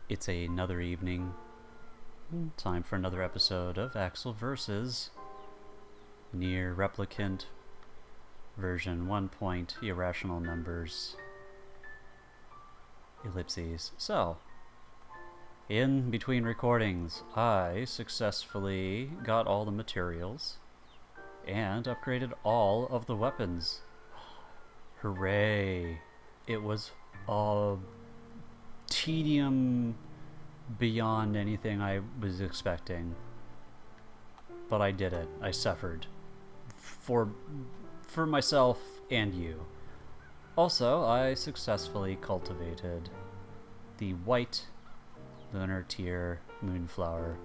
It's another evening. Time for another episode of Axel versus NieR Replicant version 1. Irrational numbers. Ellipses. So, in between recordings, I successfully got all the materials and upgraded all of the weapons. Hooray! It was a tedium beyond anything I was expecting, but I did it. I suffered for myself and you. Also, I successfully cultivated the white lunar tier moonflower,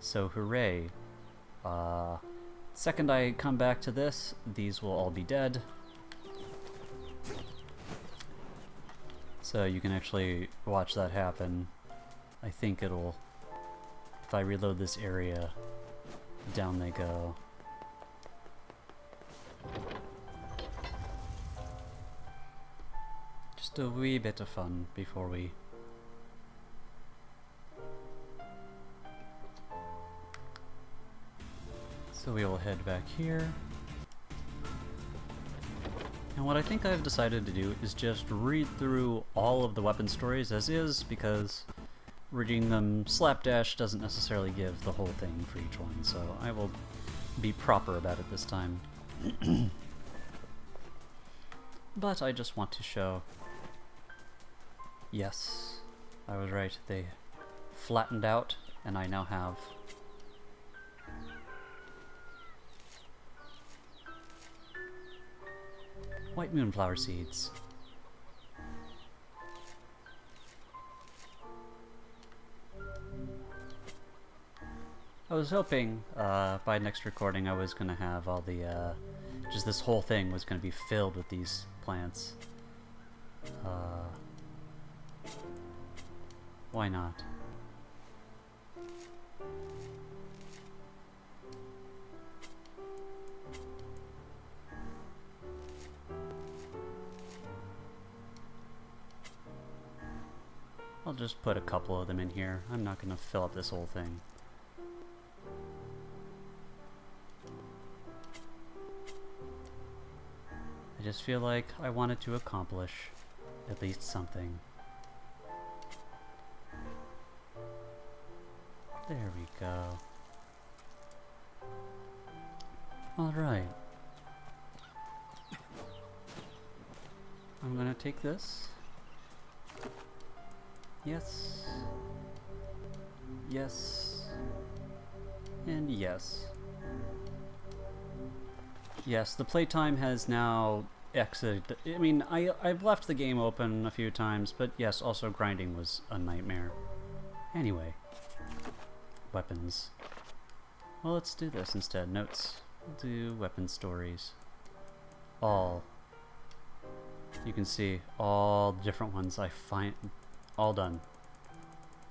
so hooray. Second I come back to this, these will all be dead. So you can actually watch that happen. I think it'll, if I reload this area, down they go. Just a wee bit of fun before we... So we will head back here. And what I think I've decided to do is just read through all of the weapon stories as is, because reading them slapdash doesn't necessarily give the whole thing for each one, so I will be proper about it this time. But I just want to show... Yes, I was right, they flattened out, and I now have white moonflower seeds. I was hoping by next recording I was going to have all the, just this whole thing was going to be filled with these plants. Why not? I'll just put a couple of them in here. I'm not going to fill up this whole thing. I just feel like I wanted to accomplish at least something. There we go. Alright. I'm gonna take this. Yes. Yes. And yes. Yes, the playtime has now exited. I mean, I've left the game open a few times, but yes, also grinding was a nightmare. Anyway. Weapons. Well, let's do this instead. Notes. We'll do weapon stories. All. You can see all the different ones I find. All done.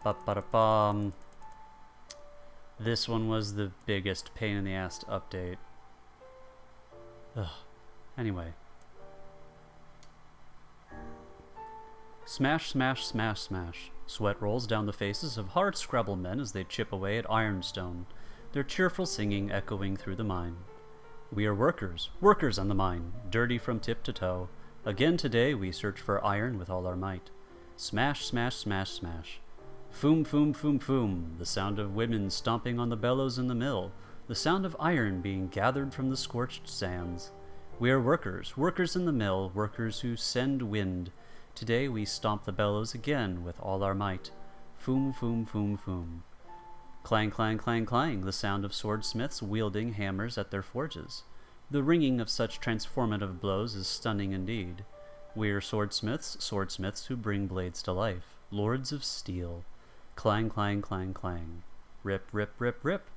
Ba-ba-da-bum. This one was the biggest pain in the ass to update. Ugh. Anyway. Smash, smash, smash, smash. Sweat rolls down the faces of hard scrabble men as they chip away at ironstone, their cheerful singing echoing through the mine. We are workers, workers on the mine, dirty from tip to toe. Again today we search for iron with all our might. Smash, smash, smash, smash. Foom, foom, foom, foom, the sound of women stomping on the bellows in the mill, the sound of iron being gathered from the scorched sands. We are workers, workers in the mill, workers who send wind. Today we stomp the bellows again with all our might. Foom, foom, foom, foom. Clang, clang, clang, clang, the sound of swordsmiths wielding hammers at their forges. The ringing of such transformative blows is stunning indeed. We are swordsmiths, swordsmiths who bring blades to life, lords of steel. Clang, clang, clang, clang. Rip, rip, rip, rip.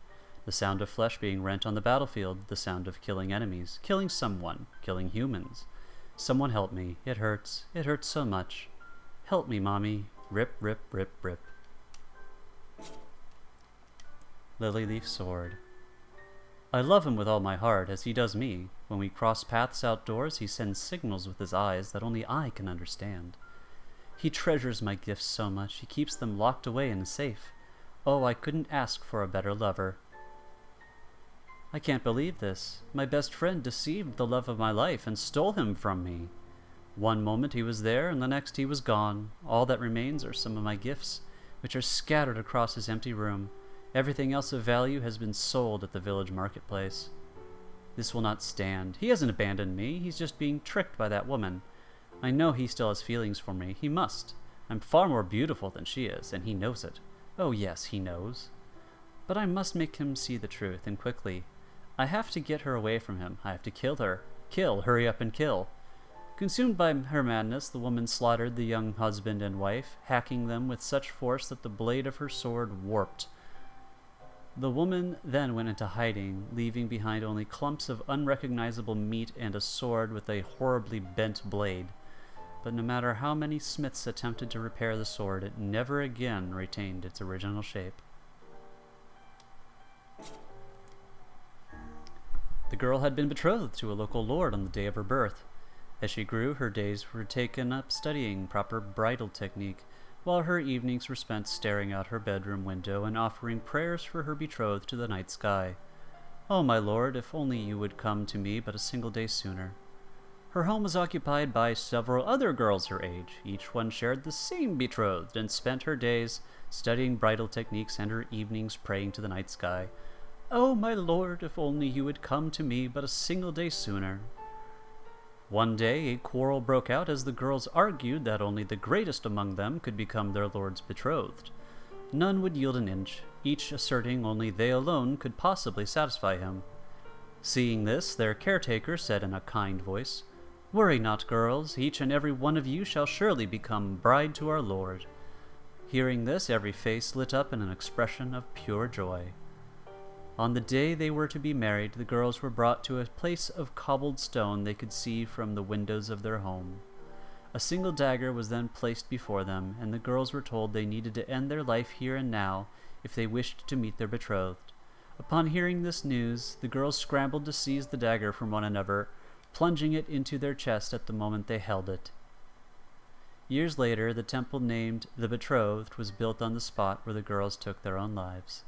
The sound of flesh being rent on the battlefield, the sound of killing enemies, killing someone, killing humans. Someone help me, it hurts so much. Help me, mommy. Rip, rip, rip, rip. Lily Leaf Sword. I love him with all my heart, as he does me. When we cross paths outdoors, he sends signals with his eyes that only I can understand. He treasures my gifts so much, he keeps them locked away in a safe. Oh, I couldn't ask for a better lover. I can't believe this. My best friend deceived the love of my life and stole him from me. One moment he was there, and the next he was gone. All that remains are some of my gifts, which are scattered across his empty room. Everything else of value has been sold at the village marketplace. This will not stand. He hasn't abandoned me. He's just being tricked by that woman. I know he still has feelings for me. He must. I'm far more beautiful than she is, and he knows it. Oh yes, he knows. But I must make him see the truth, and quickly. I have to get her away from him. I have to kill her. Kill, hurry up and kill. Consumed by her madness, the woman slaughtered the young husband and wife, hacking them with such force that the blade of her sword warped. The woman then went into hiding, leaving behind only clumps of unrecognizable meat and a sword with a horribly bent blade. But no matter how many smiths attempted to repair the sword, it never again retained its original shape. The girl had been betrothed to a local lord on the day of her birth. As she grew, her days were taken up studying proper bridal technique, while her evenings were spent staring out her bedroom window and offering prayers for her betrothed to the night sky. Oh, my lord, if only you would come to me but a single day sooner. Her home was occupied by several other girls her age. Each one shared the same betrothed and spent her days studying bridal techniques and her evenings praying to the night sky. Oh, my lord, if only you would come to me but a single day sooner. One day a quarrel broke out as the girls argued that only the greatest among them could become their lord's betrothed. None would yield an inch, each asserting only they alone could possibly satisfy him. Seeing this, their caretaker said in a kind voice, "Worry not, girls, each and every one of you shall surely become bride to our lord." Hearing this, every face lit up in an expression of pure joy. On the day they were to be married, the girls were brought to a place of cobbled stone they could see from the windows of their home. A single dagger was then placed before them, and the girls were told they needed to end their life here and now if they wished to meet their betrothed. Upon hearing this news, the girls scrambled to seize the dagger from one another, plunging it into their chest at the moment they held it. Years later, the temple named the Betrothed was built on the spot where the girls took their own lives.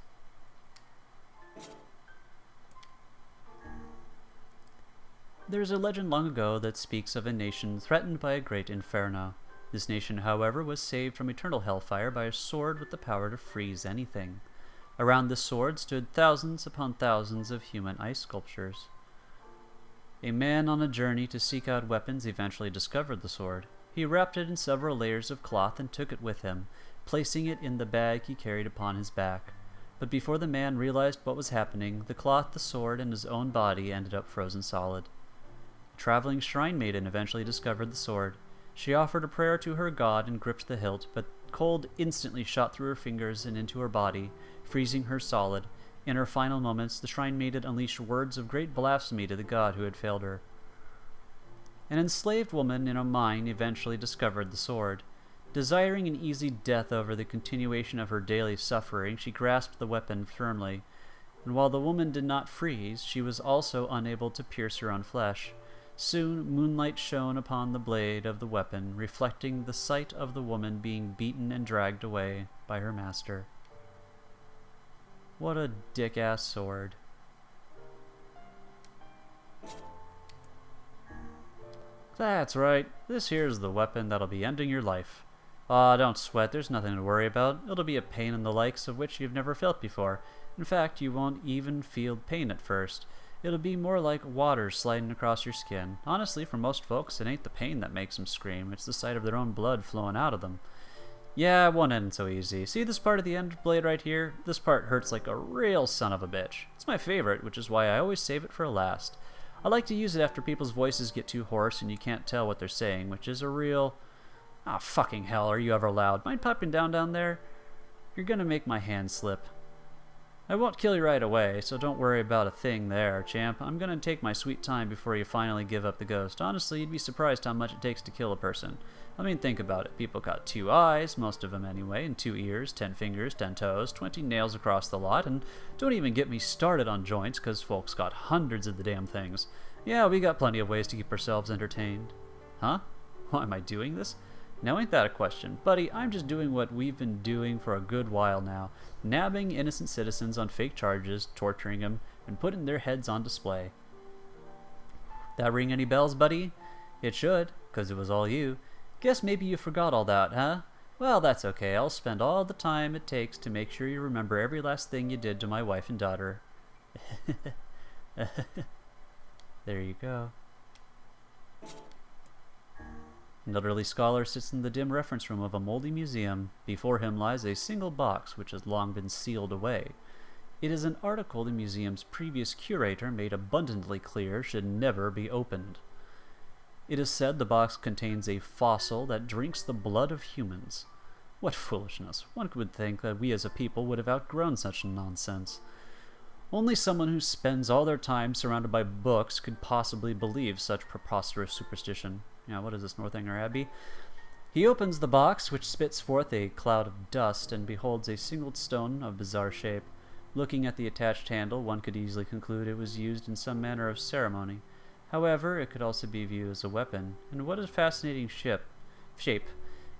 There is a legend long ago that speaks of a nation threatened by a great inferno. This nation, however, was saved from eternal hellfire by a sword with the power to freeze anything. Around this sword stood thousands upon thousands of human ice sculptures. A man on a journey to seek out weapons eventually discovered the sword. He wrapped it in several layers of cloth and took it with him, placing it in the bag he carried upon his back. But before the man realized what was happening, the cloth, the sword, and his own body ended up frozen solid. A traveling shrine maiden eventually discovered the sword. She offered a prayer to her god and gripped the hilt, but cold instantly shot through her fingers and into her body, freezing her solid. In her final moments, the shrine maiden unleashed words of great blasphemy to the god who had failed her. An enslaved woman in a mine eventually discovered the sword. Desiring an easy death over the continuation of her daily suffering, she grasped the weapon firmly, and while the woman did not freeze, she was also unable to pierce her own flesh. Soon, moonlight shone upon the blade of the weapon, reflecting the sight of the woman being beaten and dragged away by her master. What a dick-ass sword. That's right, this here's the weapon that'll be ending your life. Aw, don't sweat, there's nothing to worry about. It'll be a pain in the likes of which you've never felt before. In fact, you won't even feel pain at first. It'll be more like water sliding across your skin. Honestly, for most folks, it ain't the pain that makes them scream. It's the sight of their own blood flowing out of them. Yeah, it won't end so easy. See this part of the end blade right here? This part hurts like a real son of a bitch. It's my favorite, which is why I always save it for last. I like to use it after people's voices get too hoarse and you can't tell what they're saying, which is a real... Ah, fucking hell, are you ever loud? Mind popping down there? You're gonna make my hand slip. I won't kill you right away, so don't worry about a thing there, champ. I'm gonna take my sweet time before you finally give up the ghost. Honestly, you'd be surprised how much it takes to kill a person. I mean, think about it. People got 2 eyes, most of them anyway, and 2 ears, 10 fingers, 10 toes, 20 nails across the lot, and don't even get me started on joints, because folks got hundreds of the damn things. Yeah, we got plenty of ways to keep ourselves entertained. Huh? Why am I doing this? Now ain't that a question? Buddy, I'm just doing what we've been doing for a good while now. Nabbing innocent citizens on fake charges, torturing them, and putting their heads on display. That ring any bells, buddy? It should, 'cause it was all you. Guess maybe you forgot all that, huh? Well, that's okay. I'll spend all the time it takes to make sure you remember every last thing you did to my wife and daughter. There you go. An elderly scholar sits in the dim reference room of a moldy museum. Before him lies a single box which has long been sealed away. It is an article the museum's previous curator made abundantly clear should never be opened. It is said the box contains a fossil that drinks the blood of humans. What foolishness! One would think that we as a people would have outgrown such nonsense. Only someone who spends all their time surrounded by books could possibly believe such preposterous superstition. Now, what is this, Northanger Abbey? He opens the box, which spits forth a cloud of dust, and beholds a single stone of bizarre shape. Looking at the attached handle, one could easily conclude it was used in some manner of ceremony. However, it could also be viewed as a weapon. And what a fascinating shape.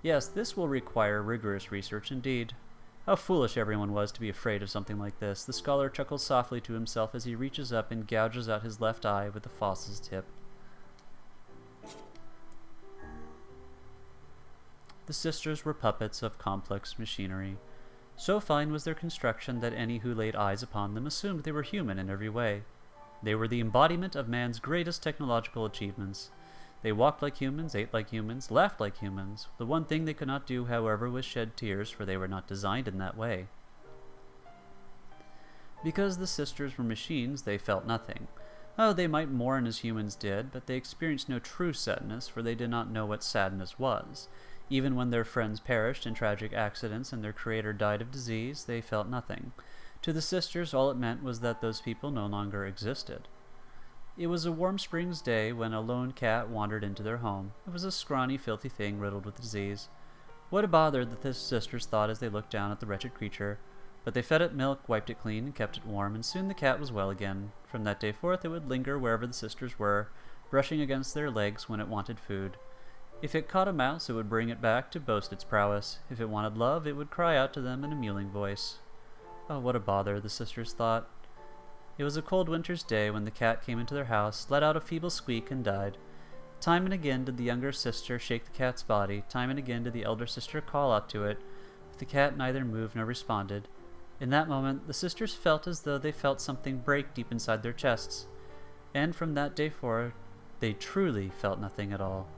Yes, this will require rigorous research indeed. How foolish everyone was to be afraid of something like this. The scholar chuckles softly to himself as he reaches up and gouges out his left eye with the fossil's tip. The sisters were puppets of complex machinery. So fine was their construction that any who laid eyes upon them assumed they were human in every way. They were the embodiment of man's greatest technological achievements. They walked like humans, ate like humans, laughed like humans. The one thing they could not do, however, was shed tears, for they were not designed in that way. Because the sisters were machines, they felt nothing. Oh, they might mourn as humans did, but they experienced no true sadness, for they did not know what sadness was. Even when their friends perished in tragic accidents and their creator died of disease, they felt nothing. To the sisters, all it meant was that those people no longer existed. It was a warm spring's day when a lone cat wandered into their home. It was a scrawny, filthy thing riddled with disease. What a bother that the sisters thought as they looked down at the wretched creature. But they fed it milk, wiped it clean, and kept it warm, and soon the cat was well again. From that day forth it would linger wherever the sisters were, brushing against their legs when it wanted food. If it caught a mouse, it would bring it back to boast its prowess. If it wanted love, it would cry out to them in a mewling voice. Oh, what a bother, the sisters thought. It was a cold winter's day when the cat came into their house, let out a feeble squeak, and died. Time and again did the younger sister shake the cat's body. Time and again did the elder sister call out to it. But the cat neither moved nor responded. In that moment, the sisters felt as though they felt something break deep inside their chests. And from that day forward, they truly felt nothing at all.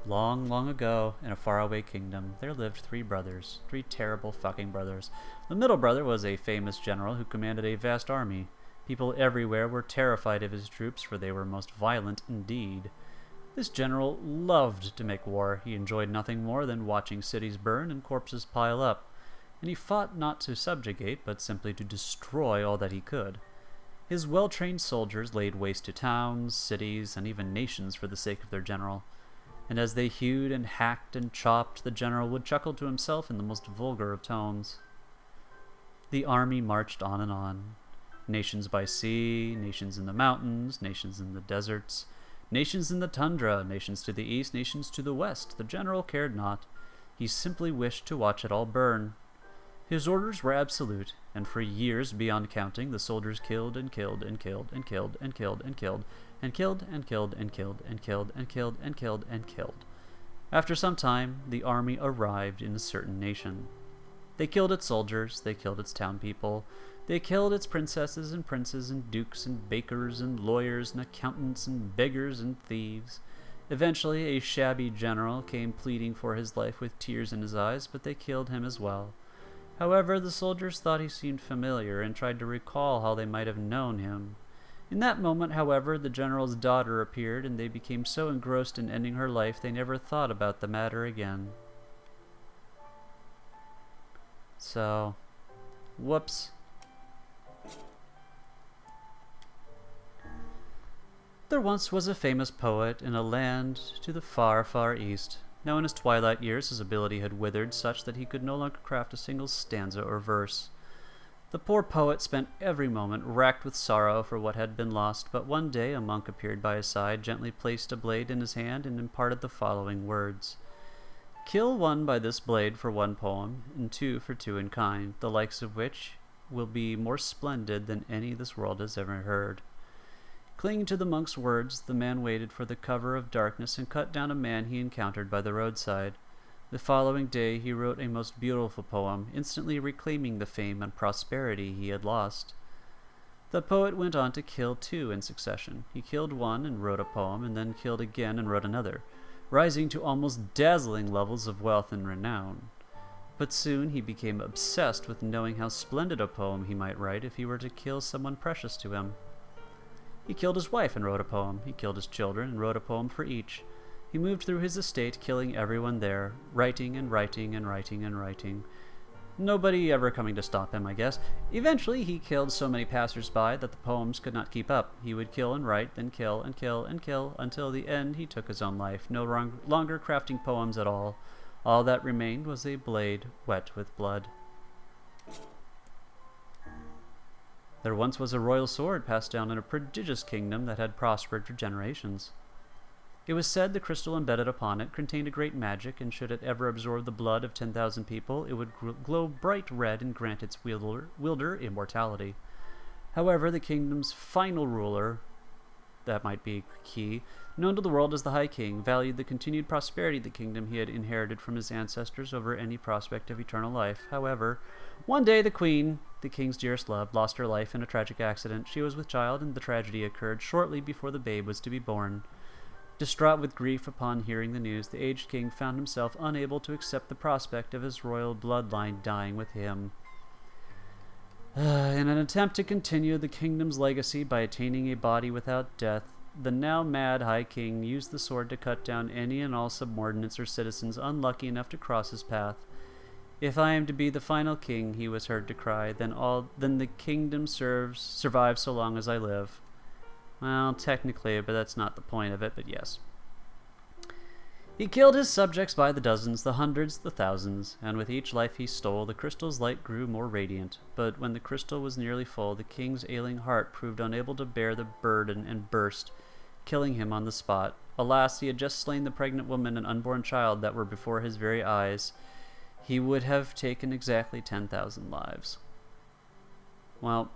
Long, long ago, in a faraway kingdom, there lived 3 brothers. 3 terrible fucking brothers. The middle brother was a famous general who commanded a vast army. People everywhere were terrified of his troops, for they were most violent indeed. This general loved to make war. He enjoyed nothing more than watching cities burn and corpses pile up. And he fought not to subjugate, but simply to destroy all that he could. His well-trained soldiers laid waste to towns, cities, and even nations for the sake of their general. And as they hewed and hacked and chopped, the general would chuckle to himself in the most vulgar of tones. The army marched on and on. Nations by sea, nations in the mountains, nations in the deserts, nations in the tundra, nations to the east, nations to the west. The general cared not. He simply wished to watch it all burn. His orders were absolute, and for years beyond counting, the soldiers killed and killed and killed and killed and killed and killed and killed and killed and killed and killed and killed and killed and killed. After some time, the army arrived in a certain nation. They killed its soldiers, they killed its town people, they killed its princesses and princes and dukes and bakers and lawyers and accountants and beggars and thieves. Eventually, a shabby general came pleading for his life with tears in his eyes, but they killed him as well. However, the soldiers thought he seemed familiar and tried to recall how they might have known him. In that moment, however, the general's daughter appeared, and they became so engrossed in ending her life they never thought about the matter again. So, whoops. There once was a famous poet in a land to the far, far east. Now in his twilight years his ability had withered such that he could no longer craft a single stanza or verse. The poor poet spent every moment racked with sorrow for what had been lost, but one day a monk appeared by his side, gently placed a blade in his hand, and imparted the following words: "Kill one by this blade for one poem, and two for two in kind, the likes of which will be more splendid than any this world has ever heard." Clinging to the monk's words, the man waited for the cover of darkness and cut down a man he encountered by the roadside. The following day he wrote a most beautiful poem, instantly reclaiming the fame and prosperity he had lost. The poet went on to kill two in succession. He killed one and wrote a poem, and then killed again and wrote another, rising to almost dazzling levels of wealth and renown. But soon he became obsessed with knowing how splendid a poem he might write if he were to kill someone precious to him. He killed his wife and wrote a poem. He killed his children and wrote a poem for each. He moved through his estate, killing everyone there, writing and writing and writing and writing. Nobody ever coming to stop him, I guess. Eventually, he killed so many passers-by that the poems could not keep up. He would kill and write, then kill and kill and kill, until the end he took his own life, no longer crafting poems at all. All that remained was a blade wet with blood. There once was a royal sword passed down in a prodigious kingdom that had prospered for generations. It was said the crystal embedded upon it contained a great magic, and should it ever absorb the blood of 10,000 people, it would glow bright red and grant its wielder immortality. However, the kingdom's final ruler, that might be key, known to the world as the High King, valued the continued prosperity of the kingdom he had inherited from his ancestors over any prospect of eternal life. However, one day the queen, the king's dearest love, lost her life in a tragic accident. She was with child, and the tragedy occurred shortly before the babe was to be born. Distraught with grief upon hearing the news, the aged king found himself unable to accept the prospect of his royal bloodline dying with him. In an attempt to continue the kingdom's legacy by attaining a body without death, the now mad High King used the sword to cut down any and all subordinates or citizens unlucky enough to cross his path. "If I am to be the final king," he was heard to cry, then the kingdom survives so long as I live." Well, technically, but that's not the point of it, but yes. He killed his subjects by the dozens, the hundreds, the thousands, and with each life he stole, the crystal's light grew more radiant. But when the crystal was nearly full, the king's ailing heart proved unable to bear the burden and burst, killing him on the spot. Alas, he had just slain the pregnant woman and unborn child that were before his very eyes. He would have taken exactly 10,000 lives. Well,